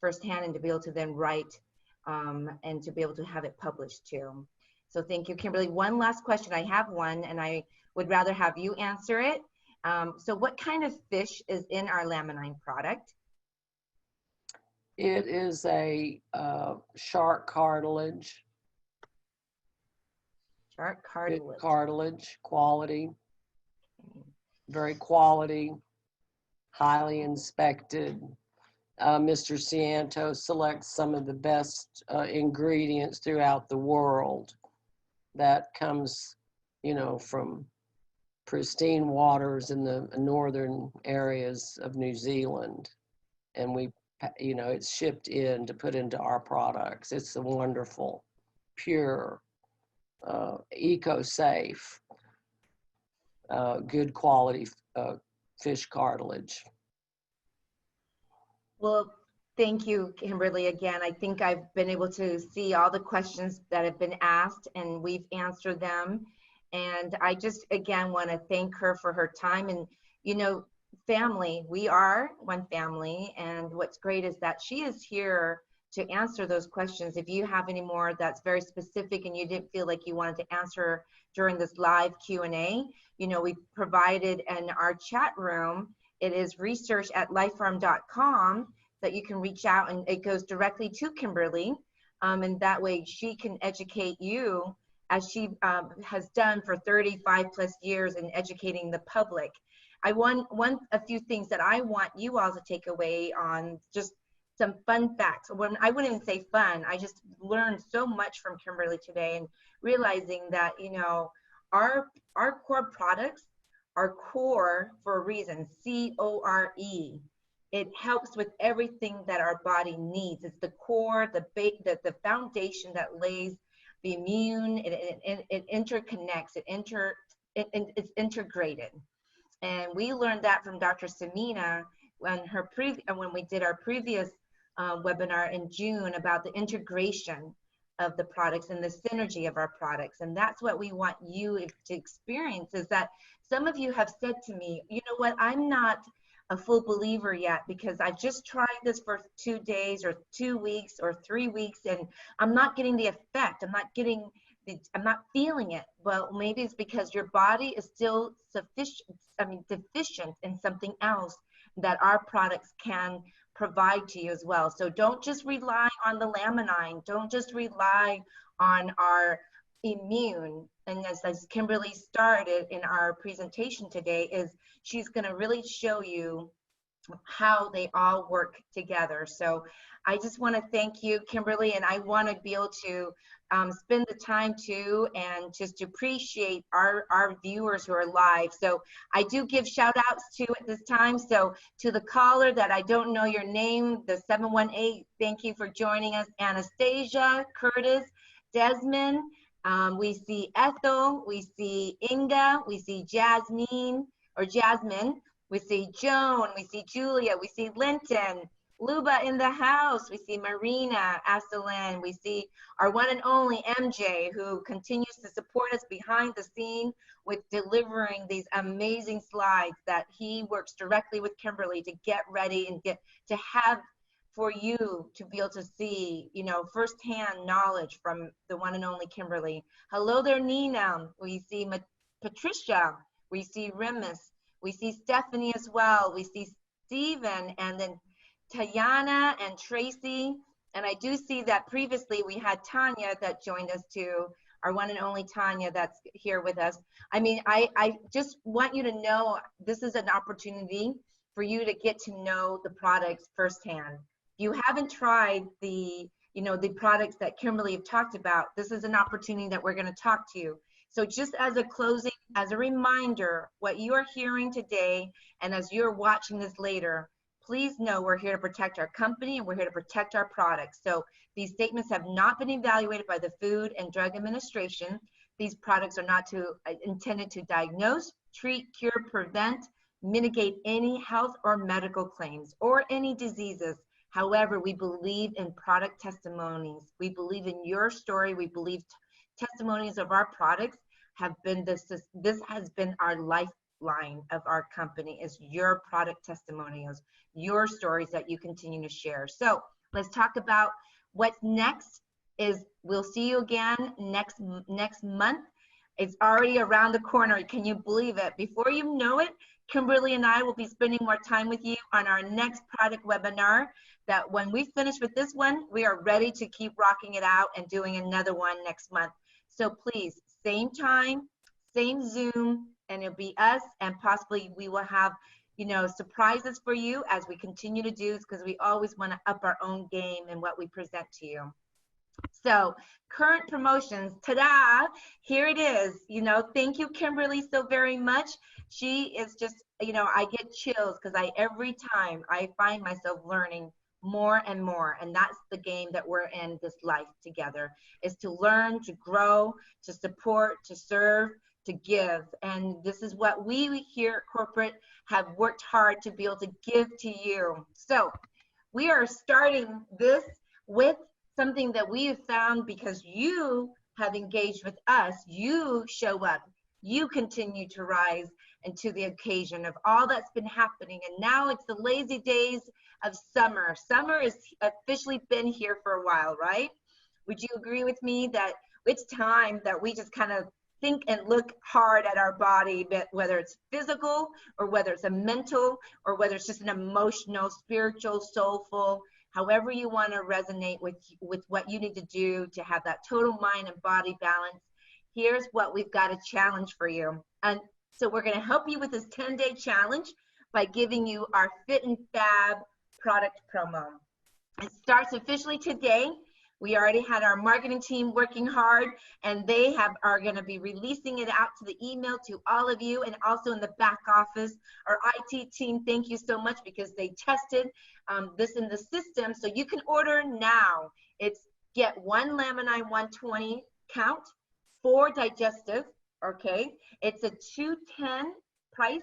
firsthand and to be able to then write and to be able to have it published too. So thank you, Kimberly. One last question. I have one, and I would rather have you answer it. So what kind of fish is in our Laminine product? It is a shark cartilage. Shark cartilage. Good cartilage, quality, very quality, highly inspected. Mr. Cianto selects some of the best ingredients throughout the world. That comes, you know, from pristine waters in the northern areas of New Zealand. And we, you know, it's shipped in to put into our products. It's a wonderful, pure, eco-safe, good quality fish cartilage. Well, thank you, Kimberly. Again, I think I've been able to see all the questions that have been asked, and we've answered them. And I just, again, want to thank her for her time. And, you know, family, we are one family. And what's great is that she is here to answer those questions. If you have any more that's very specific and you didn't feel like you wanted to answer during this live Q&A, you know, we provided in our chat room, it is research@lifefarm.com, that you can reach out, and it goes directly to Kimberly. And that way she can educate you, as she has done for 35 plus years in educating the public. I want a few things that I want you all to take away on, just some fun facts. When I wouldn't even say fun, I just learned so much from Kimberly today, and realizing that, you know, our core products are core for a reason. CORE. It helps with everything that our body needs. It's the core, the foundation that lays the immune. It interconnects. It's integrated. And we learned that from Dr. Samina when we did our previous webinar in June about the integration of the products and the synergy of our products. And that's what we want you to experience, is that some of you have said to me, you know what, I'm not a full believer yet, because I just tried this for 2 days or 2 weeks or 3 weeks, and I'm not getting the effect. I'm not feeling it. Well, maybe it's because your body is still deficient in something else that our products can provide to you as well. So don't just rely on the Laminine. Don't just rely on our immune. And as Kimberly started in our presentation today, is she's going to really show you how they all work together. So I just want to thank you, Kimberly, and I want to be able to spend the time too and just appreciate our viewers who are live. So I do give shout outs to at this time. So to the caller that I don't know your name, the 718, thank you for joining us. Anastasia, Curtis, Desmond, we see Ethel, we see Inga, we see Jasmine, we see Joan, we see Julia, we see Linton, Luba in the house, we see Marina, Asselin, we see our one and only MJ, who continues to support us behind the scene with delivering these amazing slides that he works directly with Kimberly to get ready and get to have for you to be able to see, you know, firsthand knowledge from the one and only Kimberly. Hello there, Nina. We see Patricia. We see Remus. We see Stephanie as well. We see Stephen, and then Tayana and Tracy. And I do see that previously we had Tanya that joined us too, our one and only Tanya that's here with us. I mean, I just want you to know this is an opportunity for you to get to know the products firsthand. If you haven't tried the, you know, the products that Kimberly have talked about, this is an opportunity that we're going to talk to you. So just as a closing, as a reminder, what you are hearing today, and as you're watching this later, please know we're here to protect our company and we're here to protect our products. So these statements have not been evaluated by the Food and Drug Administration. These products are not intended to diagnose, treat, cure, prevent, mitigate any health or medical claims or any diseases. However, we believe in product testimonies. We believe in your story. We believe testimonies of our products have been this has been our lifeline of our company, is your product testimonials, your stories that you continue to share. So let's talk about what's next. Is we'll see you again next month. It's already around the corner. Can you believe it? Before you know it, Kimberly and I will be spending more time with you on our next product webinar, that when we finish with this one, we are ready to keep rocking it out and doing another one next month. So please, same time, same Zoom, and it'll be us, and possibly we will have, you know, surprises for you as we continue to do, because we always want to up our own game in what we present to you. So current promotions, ta-da, here it is. You know, thank you, Kimberly, so very much. She is just, you know, I get chills because every time I find myself learning more and more, and that's the game that we're in this life together, is to learn, to grow, to support, to serve, to give. And this is what we here at corporate have worked hard to be able to give to you. So we are starting this with something that we have found, because you have engaged with us, you show up, you continue to rise into the occasion of all that's been happening. And now it's the lazy days of summer. Summer has officially been here for a while, right? Would you agree with me that it's time that we just kind of think and look hard at our body, whether it's physical or whether it's a mental or whether it's just an emotional, spiritual, soulful, however you want to resonate with what you need to do to have that total mind and body balance. Here's what we've got a challenge for you. And so we're going to help you with this 10-day challenge by giving you our Fit and Fab product promo. It starts officially today. We already had our marketing team working hard, and they are going to be releasing it out to the email to all of you, and also in the back office. Our IT team, thank you so much, because they tested this in the system. So you can order now. It's get 1 Laminine 120 count, 4 digestive, okay? It's a $210 price,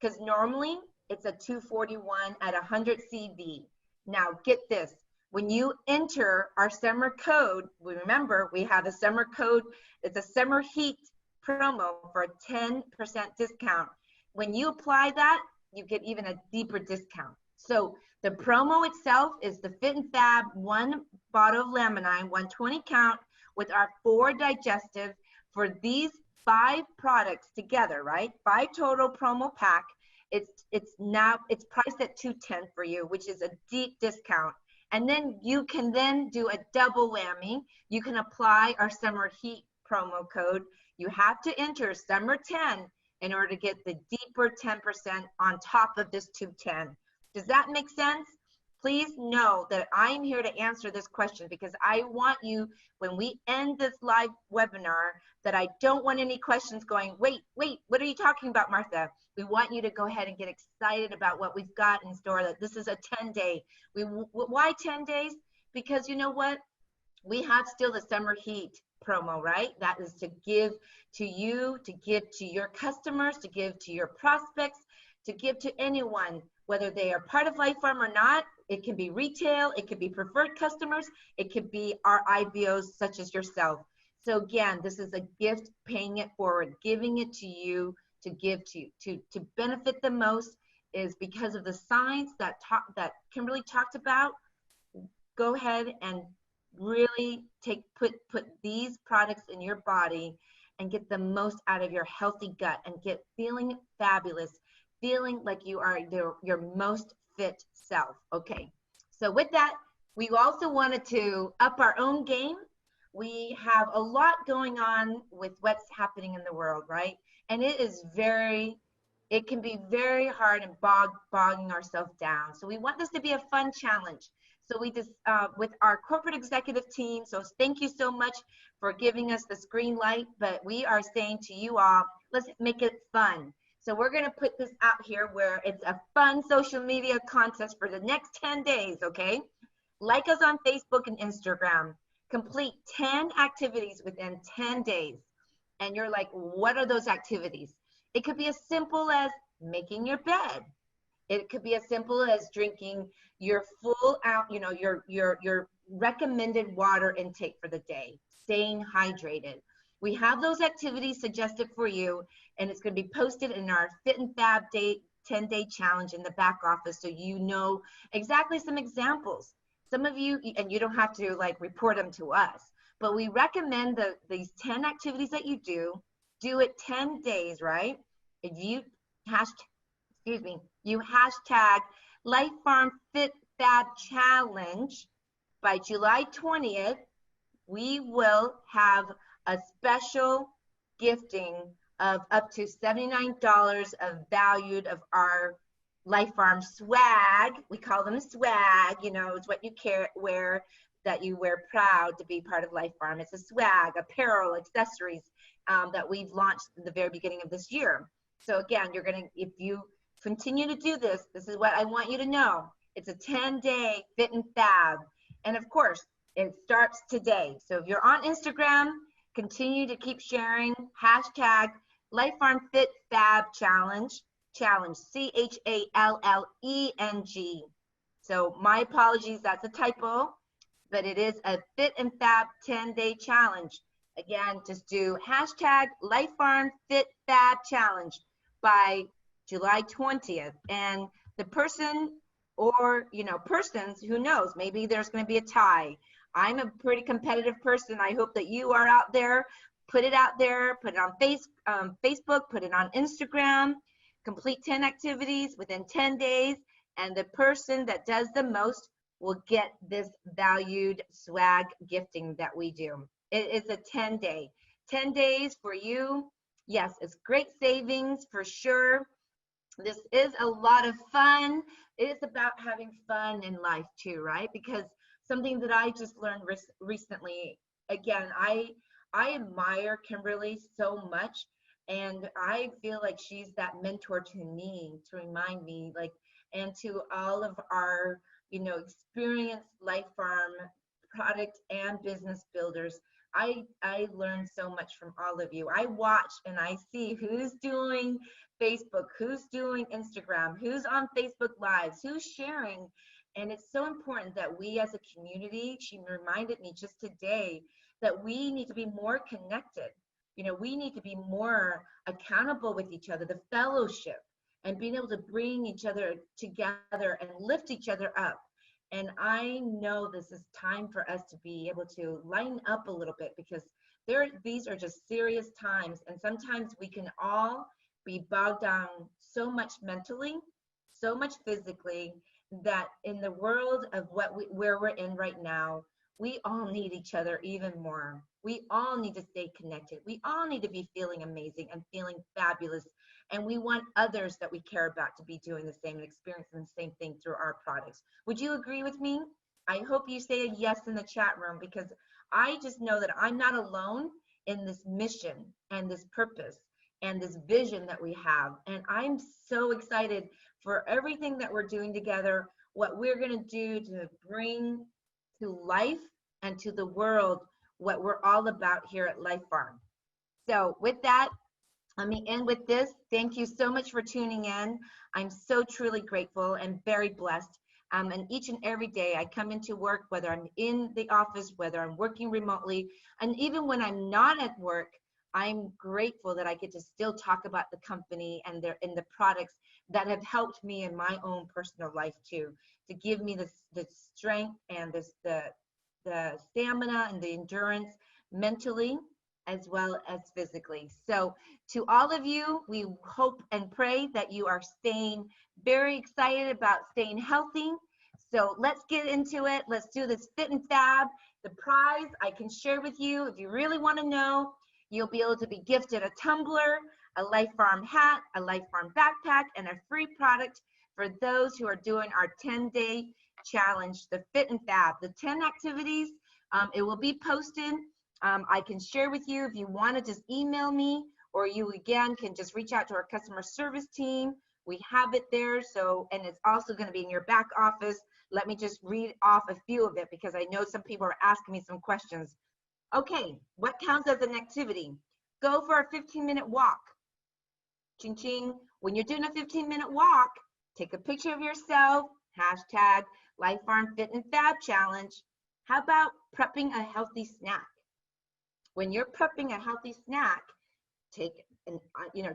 because normally it's a $241 at 100 CV. Now get this. When you enter our summer code, remember we have a summer code. It's a summer heat promo for a 10% discount. When you apply that, you get even a deeper discount. So the promo itself is the Fit and Fab 1 bottle of Laminine 120 count with our 4 digestive for these 5 products together, right? 5 total promo pack. It's priced at $210 for you, which is a deep discount. And then you can then do a double whammy. You can apply our summer heat promo code. You have to enter summer 10 in order to get the deeper 10% on top of this $210. Does that make sense? Please know that I'm here to answer this question, because I want you, when we end this live webinar, that I don't want any questions going, wait, what are you talking about, Martha? We want you to go ahead and get excited about what we've got in store, that this is a 10-day. Why 10 days? Because you know what? We have still the summer heat promo, right? That is to give to you, to give to your customers, to give to your prospects, to give to anyone, whether they are part of Life Farm or not. It can be retail, it could be preferred customers, it could be our IBOs such as yourself. So again, this is a gift, paying it forward, giving it to you, to give to benefit the most, is because of the science that Kimberly talked about. Go ahead and really put these products in your body and get the most out of your healthy gut and get feeling fabulous, feeling like you are your most fit self. Okay, so with that, we also wanted to up our own game. We have a lot going on with what's happening in the world, right? And it can be very hard and bogging ourselves down. So we want this to be a fun challenge. So we just, with our corporate executive team, so thank you so much for giving us this green light, but we are saying to you all, let's make it fun. So we're gonna put this out here where it's a fun social media contest for the next 10 days, okay? Like us on Facebook and Instagram. Complete 10 activities within 10 days. And you're like, what are those activities? It could be as simple as making your bed. It could be as simple as drinking your full out, your recommended water intake for the day, staying hydrated. We have those activities suggested for you, and it's going to be posted in our Fit and Fab 10-day challenge in the back office, so you know exactly some examples. Some of you, and you don't have to like report them to us, but we recommend these 10 activities that you do it 10 days, right? If you hashtag Life Farm Fit Fab Challenge by July 20th, we will have a special gifting of up to $79 of valued of our Life Farm swag. We call them swag, it's what you wear, that you wear proud to be part of Life Farm. It's a swag, apparel, accessories that we've launched in the very beginning of this year. So again, if you continue to do this, this is what I want you to know. It's a 10-day Fit and Fab. And of course, it starts today. So if you're on Instagram, continue to keep sharing hashtag Life Farm Fit Fab Challenge, CHALLENG. So my apologies, that's a typo, but it is a Fit and Fab 10-day challenge. Again, just do hashtag Life Farm Fit Fab Challenge by July 20th. And the person or, persons, who knows, maybe there's going to be a tie. I'm a pretty competitive person. I hope that you are out there. Put it out there, put it on Facebook, put it on Instagram, complete 10 activities within 10 days. And the person that does the most will get this valued swag gifting that we do. It is a 10-day, 10 days for you. Yes, it's great savings for sure. This is a lot of fun. It is about having fun in life too, right? Because something that I just learned recently, again, I admire Kimberly so much, and I feel like she's that mentor to me, to remind me, and to all of our, experienced Life Farm product and business builders. I learned so much from all of you. I watch and I see who's doing Facebook, who's doing Instagram, who's on Facebook Lives, who's sharing. And it's so important that we as a community, she reminded me just today, that we need to be more connected. We need to be more accountable with each other, the fellowship, and being able to bring each other together and lift each other up. And I know this is time for us to be able to lighten up a little bit, because these are just serious times. And sometimes we can all be bogged down so much mentally, so much physically, that in the world of where we're in right now, we all need each other even more. We all need to stay connected. We all need to be feeling amazing and feeling fabulous. And we want others that we care about to be doing the same and experiencing the same thing through our products. Would you agree with me? I hope you say a yes in the chat room, because I just know that I'm not alone in this mission and this purpose and this vision that we have. And I'm so excited for everything that we're doing together, what we're going to do to bring to life and to the world what we're all about here at Life Farm. So with that, let me end with this. Thank you so much for tuning in. I'm so truly grateful and very blessed. And each and every day I come into work, whether I'm in the office, whether I'm working remotely, and even when I'm not at work, I'm grateful that I get to still talk about the company and the products that have helped me in my own personal life too, to give me the strength and the stamina and the endurance mentally as well as physically. So to all of you, we hope and pray that you are staying very excited about staying healthy. So let's get into it. Let's do this Fit and Fab. The prize I can share with you, if you really want to know, you'll be able to be gifted a tumbler, a Life Farm hat, a Life Farm backpack, and a free product for those who are doing our 10-day challenge, the Fit and Fab. The 10 activities, it will be posted. I can share with you if you want to just email me, or you again can just reach out to our customer service team. We have it there. So, and it's also going to be in your back office. Let me just read off a few of it because I know some people are asking me some questions. Okay, what counts as an activity? Go for a 15-minute walk. Ching ching. When you're doing a 15-minute walk, take a picture of yourself, hashtag Life Farm Fit and Fab Challenge. How about prepping a healthy snack? When you're prepping a healthy snack, take an,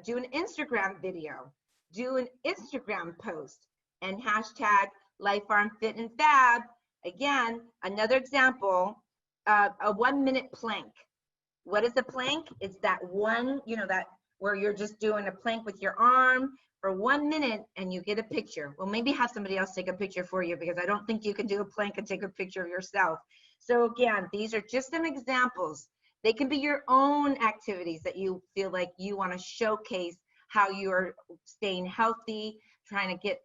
do an Instagram video, do an Instagram post, and hashtag Life Farm Fit and Fab. Again, another example, a 1-minute plank. What is a plank? It's that one, that where you're just doing a plank with your arm for 1 minute and you get a picture. Well, maybe have somebody else take a picture for you, because I don't think you can do a plank and take a picture of yourself. So again, these are just some examples. They can be your own activities that you feel like you want to showcase how you're staying healthy, trying to get,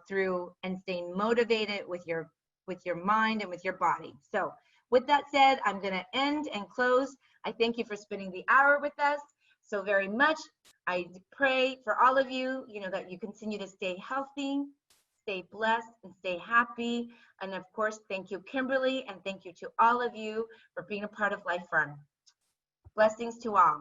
through and staying motivated with your mind and with your body. So with that said, I'm going to end and close. I thank you for spending the hour with us so very much. I pray for all of you, that you continue to stay healthy, stay blessed, and stay happy. And of course, thank you, Kimberly, and thank you to all of you for being a part of Life Farm. Blessings to all.